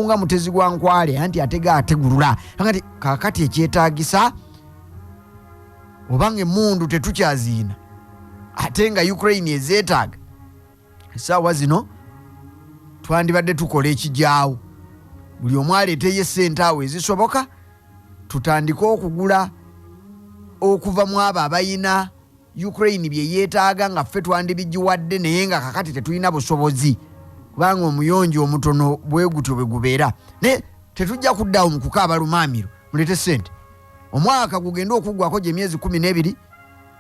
nga mutezi gwa nkwale anti atega ategulula ngati kakati ekyetaagisa obange mundu tetukyaziina ate nga Ukraine ezeetaaga essaawa zino twandibadde tukola ekijaawo buli omu aleeteyo ssente awo ezisoboka tutandike okugula okuva mu abo abayina Ukraine bye yeetaaga nga ffe twandibigiwadde naye nga kakati tetulina busobozi kubanga omuyonjo omutono bwe gutyo bwe gubeera ne tetujja kuddawo mu kukaaba lumaamiro mulete ssente omwaka gugenda okuggwako gye myezi 12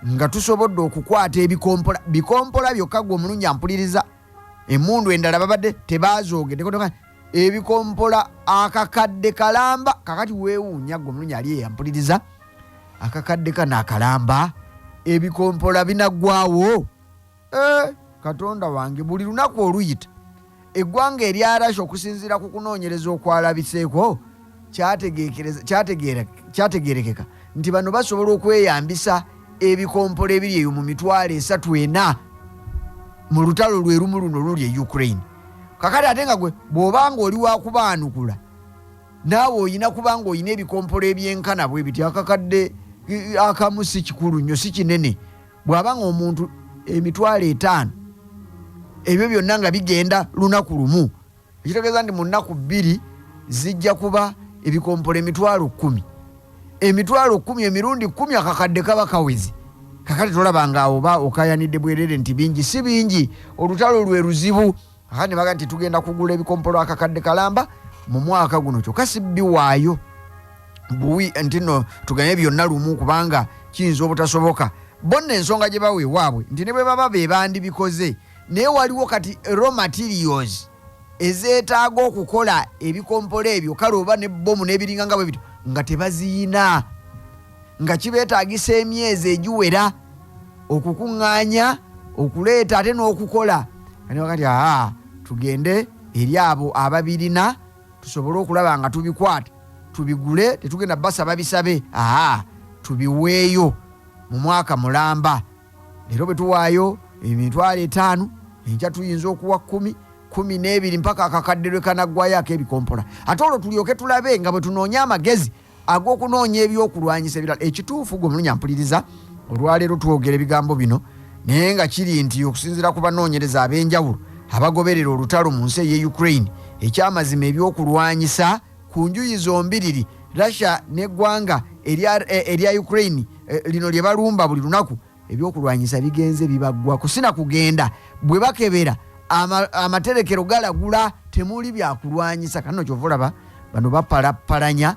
nga tusobodde okukwata bikompola byokka gwe omulungi ampuliriza emmundu endala babadde tebazoogedde ebikompola akakadde kalamba kakati weewuunya gwe omulungi ali eyampuliriza akakadde kana akalamba ebikompola binaggwawo katonda wange buli lunaku oluyita eggwanga eryarasha okusinziira ku kunoonyereza okwalabiseeko kyategeerekeka nti bano basobola okweyambisa ebikompola ebiri eyo mu 34,000 mu lutalo lwe lumu luno luli e Ukraine kakati ate nga gwe bw'obanga oli wakubaanukula naawe oyina kubanga oyina ebikompolo ebyenkana bwe biti akakadde akamu si kikulu nnyo si kinene bw'abanga omuntu 5,000 ebyo byonna nga bigenda lunaku lumu ekitegeeza nti mu nnaku 2 zijja kuba ebikompolo 10,000 emirundi 10 akakadde kaba kawezi kakati tolaba nga oba okayanidde bwerere nti bingi si bingi olutalo lwe luzibu kakati baga nti tugenda kugula ebikompolo akakadde kalamba mu mwaka guno kyokka si biwaayo buwi nti no tuganye byonna lumu kubanga kiyinza obutasoboka bonna ensonga gye bawe waabwe nti ne bwe baba be bandibikoze naye waliwo kati raw materials ezeetaaga okukola ebikompolo ebyo kale oba ne bomu n'ebiringa nga bwe bityo nga tebaziina nga kibeetaagisa emyezi egiwera okukuŋŋaanya okuleeta ate n'okukola kati tugende eri abo ababirina tusobole okulaba nga tubikwata tubigule tetugenda basaba bisabe tubiweeyo mu mwaka mulamba leero bwe tuwaayo 5,000 enkya tuyinza okuwa 10 mpaka akakadde lwe kanaggwayo ak'ebikompola ate olwo tulyoke tulabe nga bwe tunoonya amagezi ag'okunoonya ebyokulwanyisa ebirala ekituufu gwe mulungi ampuliriza olwaleero twogera ebigambo bino naye nga kiri nti okusinziira ku banoonyereza ab'enjawulo abagoberera olutalo mu nsi ey'e Ukraine ekyamazima ebyokulwanyisa ku njuyi zombiriri Russia n'eggwanga erya Ukraine lino lye balumba buli lunaku ebyokulwanyisa bigenze bibaggwa kusina kugenda bwe bakebera amaterekero galagula temuli byakulwanyisa kano kyovulaba bano bapalapalanya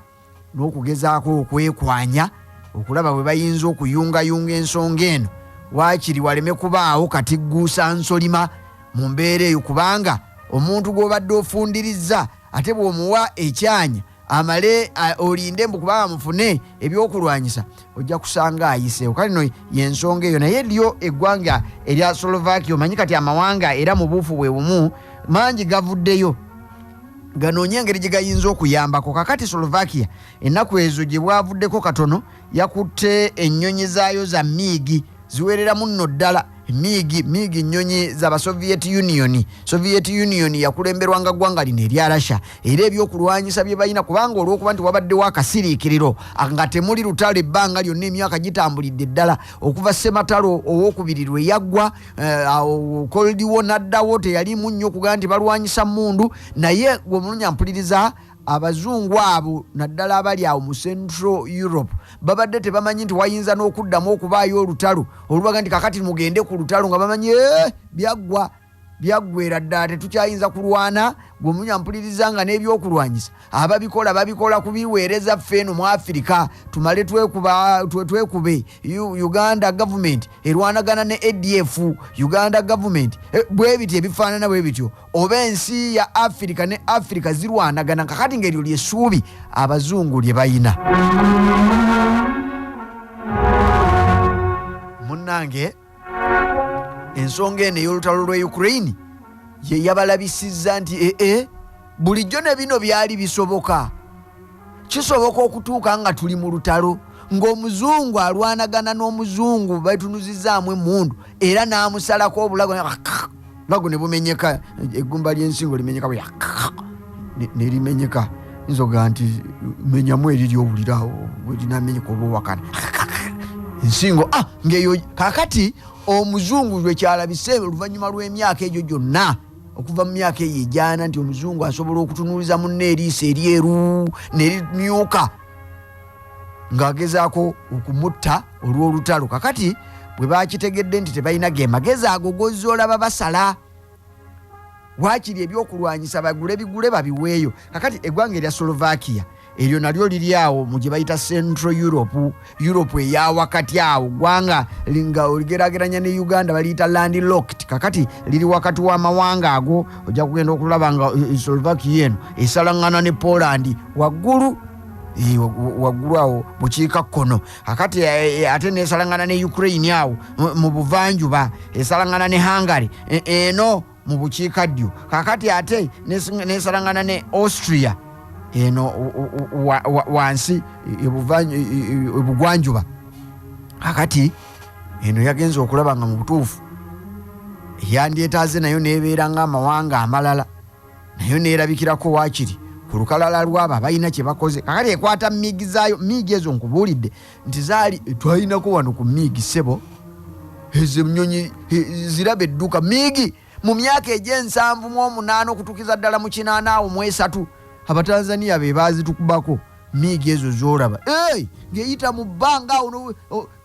n'okugezaako okwekwanya okulaba bwe bayinza okuyungayunga ensonga eno waakiri waleme kubaawo katigguusa nsolima mu mbeera eyo kubanga omuntu gw'obadde ofundirizza ate bw'omuwa ekyanya amale olinde mbu kubanga mufune ebyokulwanyisa ojja kusanga ayiseewo kale no yensonga eyo naye lyo eggwanga erya Slovakia omanyi kati amawanga era mu buufu bwe bumu mangi gavuddeyo ganoonye engeri gye gayinza okuyambako kakati Slovakia ennaku ezo gye bwavuddeko katono yakutte ennyonyi zaayo za miigi ziwereramu nno ddala miigi nnyonyi z'aba Soviet Union yakulemberwanga ggwanga lino erya Russia era ebyokulwanyisa bye balina kubanga olw'okuba nti wabaddewo akasiriikiriro nga temuli lutalo ebbanga lyonna emyaka gitambulidde ddala okuva Ssematalo owookubiri lwe yaggwa Cold War n'addawo teyalimu nnyo okugaa nti balwanyisa mmundu naye gwe mulungi ampuliriza abazungu abo naddala abali awo mu Central Europe babadde tebamanyi nti wayinza n'okuddamu okubaayo olutalo olubaga nti kakati mugende ku lutalo nga bamanyi byaggwera ddala tetukyayinza kulwana gwe mulungi ampuliriza nga n'ebyokulwanyisa babikola kubiweereza ffe eno mu Afirika tumale twekube Uganda government erwanagana ne ADF Uganda government bwe bityo ebifaanana bwe bityo oba ensi ya Afirika ne Afirika zirwanagana kakati ng'eryo lyessuubi abazungu lye bayina munnange ensonga eno ey'olutalo lwa Ukraine ye yabalabisizza nti bulijjo ne bino byali bisoboka kisoboka okutuuka nga tuli mu lutalo ng'omuzungu alwanagana n'omuzungu batunuzizaamu emmundu era n'amusalako obulago ne bumenyeka eggumba ly'ensingo limenyeka nerimenyeka nzoga nti menyamu eriri owulirawo bwerinamenyeka oba owakana ensingo ngeyo kakati omuzungu lwekyalabise oluvannyuma lw'emyaka egyo gyonna okuva mu myaka eyo ejaana nti omuzungu asobola okutunuuliza munne eriiso eryeru nerimyuka ng'agezaako okumutta olw'olutalo. Kakati bwe bakitegedde nti tebalina ge magezi ago gozza olaba basala waakiri ebyokulwanyisa bigule babiweeyo. Kakati eggwanga erya Slovakia eryo nalyo liri awo mu gye bayita Central Europe eya wakati awo, ggwanga nga oligeraageranya ne Uganda baliyita landlocked. Kakati liri wakati w'amawanga ago, ojja kugenda okulaba nga Slovakia eno esalaŋŋana ne Poland waggulu awo bukiika kkono. Kakati ate nesalaŋŋana ne Ukraine awo mu buvanjuba, esalaŋŋana ne Hungary eno mu bukiikaddyo. Kakati ate nesalaŋŋana ne Austria eno wansi ebugwanjuba. Kakati eno yagenza okulaba nga mu butuufu yandyetaaze nayo nebeera ng'amawanga amalala, nayo neerabikirako waakiri ku lukalala lwabo abalina kye bakoze. Kakati ekwata miigi zaayo, miigi ezo nkubuulidde nti zaali twalinako wano ku miigi ssebo, ezo nnyonyi ziraba edduka miigi mu myaka eg'78 okutuukiza ddala mu 83 Abatanzania be baazitukubako miigi ezo z'olaba ng'eyita mu bbanga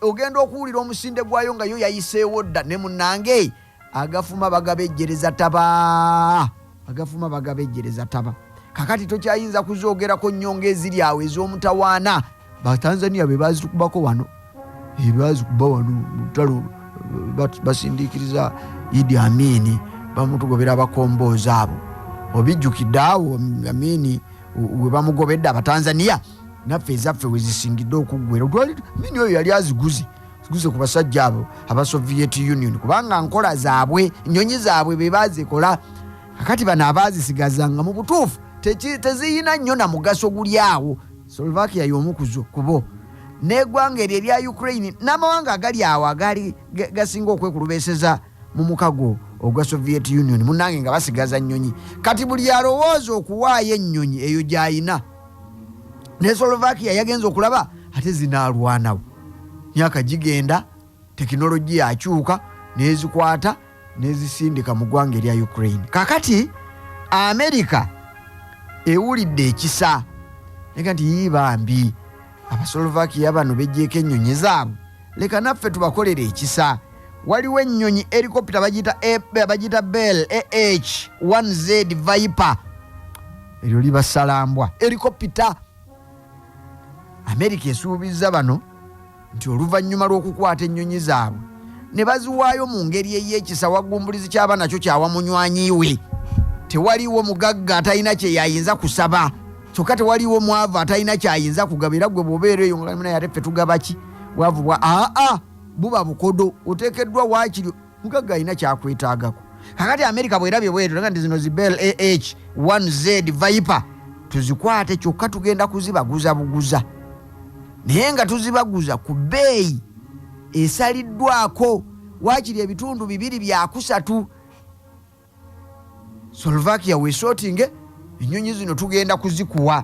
ogenda okuwulira omusinde gwayo nga yo yayiseewo dda ne munnange agafuma bagabejjereza taba. Kakati tokyayinza kuzoogerako nnyonga eziri awo ez'omutawaana. Batanzania be baazitukubako wano, bazikuba wano lutalo basindiikiriza Idi Amin bamutugobera abakomboozi abo. Obijjukidde awo Amin we bamugobedde Abatanzania, naffe ezaffe we zisingidde okuggwera. Amin oyo yali aziguze ku basajja abo aba Soviet Union, kubanga nkola zaabwe, nnyonyi zaabwe be bazikola. Kakati bano abaazisigazanga mu butuufu teziyina nnyo na mugaso guli awo. Slovakia y'omu kubo, n'eggwanga eryo erya Ukraine n'amawanga agali awo agali gasinga okwekulubeeseza mu mukago ogwa Soviet Union munnange nga basigaza nnyonyi. Kati buli alowooza okuwaayo ennyonyi eyo gy'ayina, ne Slovakia yagenza okulaba ate zinaalwanawo. Myaka gigenda, tekinologiya akyuka, nezikwata nezisindika mu ggwanga erya Ukraine. Kakati Amerika ewulidde ekisa leka nti yibambi Abaslovakia bano bejjeeko ennyonyi zaabwe, leka naffe tubakolera ekisa. Waliwo ennyonyi helicopter bagita Bell AH-1Z Viper, eryo libasalambwa helicopter. Amerika esuubizza bano nti oluvannyuma lw'okukwata ennyonyi zaabwe ne baziwaayo mu ngeri ey'ekisa, wagumbulizi kyaba nakyo kyawa munywanyi we. Tewaliwo mugagga atalina kye yayinza kusaba, kyokka tewaliwo mwavu atalina kyayinza kugabira. Gwe bw'obeera eyo nga naye ate ffe tugaba ki bwavu bwa buba bukodo, oteekeddwa waakiri mugagga alina kyakwetaagako. Kakati Amerika bw'erabye bweru nga nti zino zi Bell AH-1Z Viper tuzikwate, kyokka tugenda kuzibaguza buguza, naye nga tuzibaguza ku bbeeyi esaliddwako waakiri ebitundu 230. Slovakia weesootinge ennyonyi zino tugenda kuzikuwa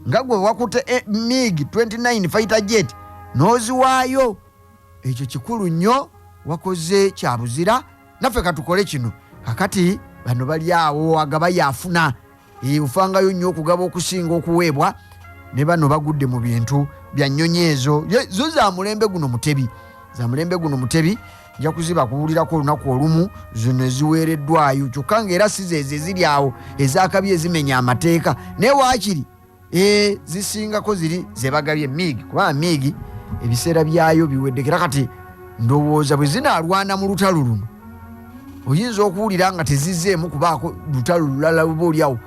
nga gwe wakutte MiG-29 fighter jet n'oziwaayo. Ekyo kikulu nnyo, wakoze kya buzira. Naffe katukole kino. Kakati bano bali awo agaba yaafuna, ofangayo nnyo okugaba okusinga okuweebwa, ne bano bagudde mu bintu bya nnyonyi ezo. Zo za mulembe guno mutebi, nja kuziba kuwulirako olunaku olumu zino eziweereddwayo, kyokka ng'era si zezo eziri awo ezakabi ezimenya amateeka, naye waakiri zisingako ziri zebagabye MiG, kubanga MiG ebiseera byayo biweddekera. Kati ndowooza bwe zinaalwana mu lutalo luno oyinza okuwulira nga tezizzeemu kubaako lutalo lulala luba oliawo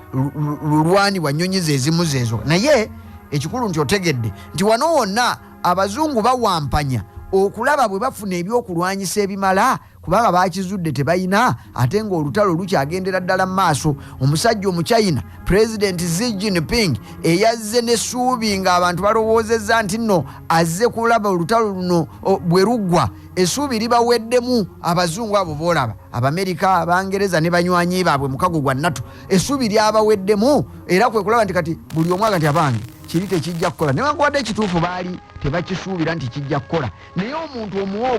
lulwanibwa nnyonyi zezimu zezo. Naye ekikulu nti otegedde nti wano wonna Abazungu bawampanya okulaba bwe bafuna ebyokulwanyisa ebimala kubanga bakizudde tebayina ate ng'olutalo lukyagendera ddala mu maaso. Omusajja Omuchina President Xi Jinping eyazze n'essuubi ng'abantu balowoozezza nti nno azze kulaba olutalo luno bwe luggwa. Essuubi libaweddemu abazungu abo boolaba, Abamerika, Abangereza ne banywanyi baabwe mukago gwa NATO. Essuubi lyabaweddemu era kwe kulaba nti kati buli omu aga nti abange kiri tekijja kukola. Newankubadde ekituufu baali tebakisuubira nti kijja kukola, naye omuntu omuwoogo